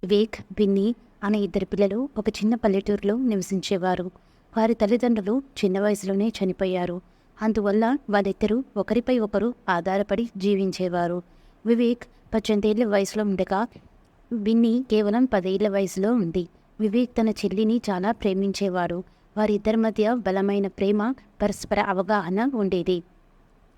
వివేక్, బిన్నీ అనే ఇద్దరు పిల్లలు ఒక చిన్న పల్లెటూరులో నివసించేవారు. వారి తల్లిదండ్రులు చిన్న వయసులోనే చనిపోయారు. అందువల్ల వాళ్ళిద్దరూ ఒకరిపై ఒకరు ఆధారపడి జీవించేవారు. వివేక్ 18 ఏళ్ల వయసులో ఉండగా, బిన్నీ కేవలం 10 ఏళ్ల వయసులో ఉంది. వివేక్ తన చెల్లిని చాలా ప్రేమించేవాడు. వారిద్దరి మధ్య బలమైన ప్రేమ, పరస్పర అవగాహన ఉండేది.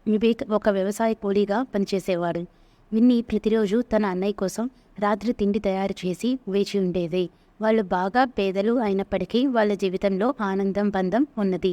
వివేక్ ఒక వ్యవసాయ కూలీగా పనిచేసేవాడు. విన్నీ ప్రతిరోజు తన అన్నయ్య కోసం రాత్రి తిండి తయారు చేసి వేచి ఉండేది. వాళ్ళు బాగా పేదలు అయినప్పటికీ వాళ్ళ జీవితంలో ఆనందం, బంధం ఉన్నది.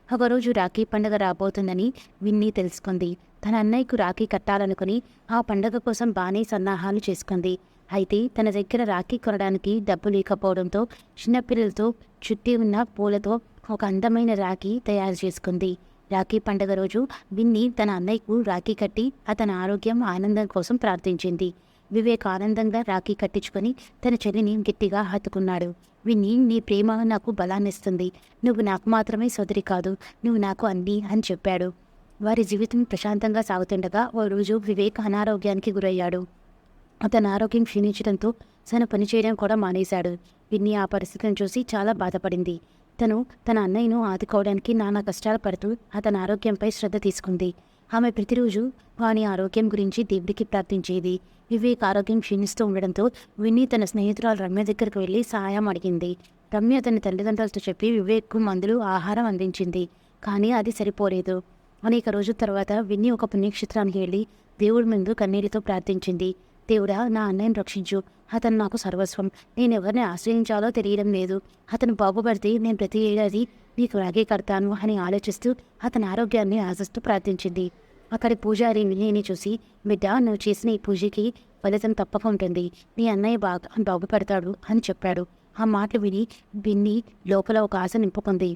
ఒకరోజు రాఖీ పండుగ రాబోతుందని విన్నీ తెలుసుకుంది. తన అన్నయ్యకు రాఖీ కట్టాలనుకుని ఆ పండుగ కోసం బాగానే సన్నాహాలు చేసుకుంది. అయితే తన దగ్గర రాఖీ కొనడానికి డబ్బు లేకపోవడంతో చిన్నపిల్లలతో చుట్టి ఉన్న పూలతో ఒక అందమైన రాఖీ తయారు చేసుకుంది. రాఖీ పండుగ రోజు విన్నీ తన అన్నయ్యకు రాఖీ కట్టి అతని ఆరోగ్యం, ఆనందం కోసం ప్రార్థించింది. వివేక్ ఆనందంగా రాఖీ కట్టించుకొని తన చెల్లిని గట్టిగా హత్తుకున్నాడు. విన్నీ, నీ ప్రేమ నాకు బలాన్నిస్తుంది. నువ్వు నాకు మాత్రమే సోదరి కాదు, నువ్వు నాకు అన్నీ అని చెప్పాడు. వారి జీవితం ప్రశాంతంగా సాగుతుండగా ఓ రోజు వివేక్ అనారోగ్యానికి గురయ్యాడు. అతని ఆరోగ్యం క్షీణించడంతో తను పనిచేయడం కూడా మానేశాడు. విన్నీ ఆ పరిస్థితిని చూసి చాలా బాధపడింది. తను తన అన్నయ్యను ఆదుకోవడానికి నానా కష్టాలు పడుతూ అతని ఆరోగ్యంపై శ్రద్ధ తీసుకుంది. ఆమె ప్రతిరోజు వాని ఆరోగ్యం గురించి దేవుడికి ప్రార్థించేది. వివేక్ ఆరోగ్యం క్షీణిస్తూ ఉండడంతో విన్నీ తన స్నేహితురాలు రమ్య దగ్గరకు వెళ్ళి సహాయం అడిగింది. రమ్య తన తల్లిదండ్రులతో చెప్పి వివేక్కు మందులు, ఆహారం అందించింది. కానీ అది సరిపోలేదు. అనేక రోజుల తర్వాత విన్నీ ఒక పుణ్యక్షేత్రానికి వెళ్ళి దేవుడి ముందు కన్నీటితో ప్రార్థించింది. దేవుడా, నా అన్నయ్యను రక్షించు. అతను నాకు సర్వస్వం. నేను ఎవరిని ఆశ్రయించాలో తెలియడం లేదు. అతను బాగుపడితే నేను ప్రతి ఏడాది నీకు రాఖీ కడతాను అని ఆలోచిస్తూ అతని ఆరోగ్యాన్ని ఆశిస్తూ ప్రార్థించింది. అక్కడి పూజారి వినీని చూసి, బిడ్డ, నువ్వు చేసిన ఈ పూజకి ఫలితం తప్పక ఉంటుంది. నీ అన్నయ్య బాగుపడతాడు అని చెప్పాడు. ఆ మాటలు విని బిన్నీ లోపల ఒక ఆశ నింపుకుంది.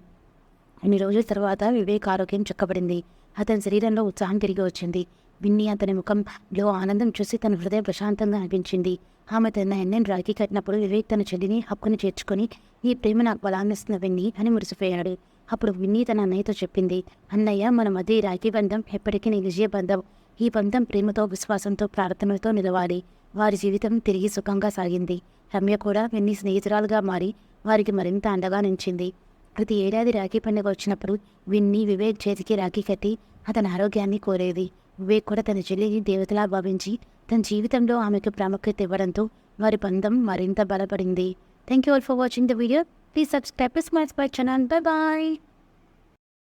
కొన్ని రోజుల తర్వాత వివేక్ ఆరోగ్యం చక్కబడింది. అతని శరీరంలో ఉత్సాహం తిరిగి వచ్చింది. విన్నీ అతని ముఖంలో ఆనందం చూసి తన హృదయం ప్రశాంతంగా అనిపించింది. ఆమె తన అన్నయ్యను రాఖీ కట్టినప్పుడు వివేక్ తన చెల్లిని హక్కుని చేర్చుకొని, ఈ ప్రేమ నాకు బలాన్నిస్తున్న విన్నీ అని మురిసిపోయాడు. అప్పుడు విన్నీ తన అన్నయ్యతో చెప్పింది, అన్నయ్య, మన మధ్య ఈ రాఖీ బంధం ఎప్పటికీ నిలిచే బంధం. ఈ బంధం ప్రేమతో, విశ్వాసంతో, ప్రార్థనలతో నిలవాలి. వారి జీవితం తిరిగి సుఖంగా సాగింది. రమ్య కూడా విన్నీ స్నేహితురాలుగా మారి వారికి మరింత అండగా నిలిచింది. ప్రతి ఏడాది రాఖీ పండుగ వచ్చినప్పుడు విన్నీ వివేక్ చేతికి రాఖీ కట్టి అతని ఆరోగ్యాన్ని కోరేది. వివేక్ కూడా తన చెల్లిని దేవతలా భావించి తన జీవితంలో ఆమెకు ప్రాముఖ్యత ఇవ్వడంతో వారి బంధం మరింత బలపడింది. Thank you all for watching the video. Please subscribe to smile spy channel. Bye bye.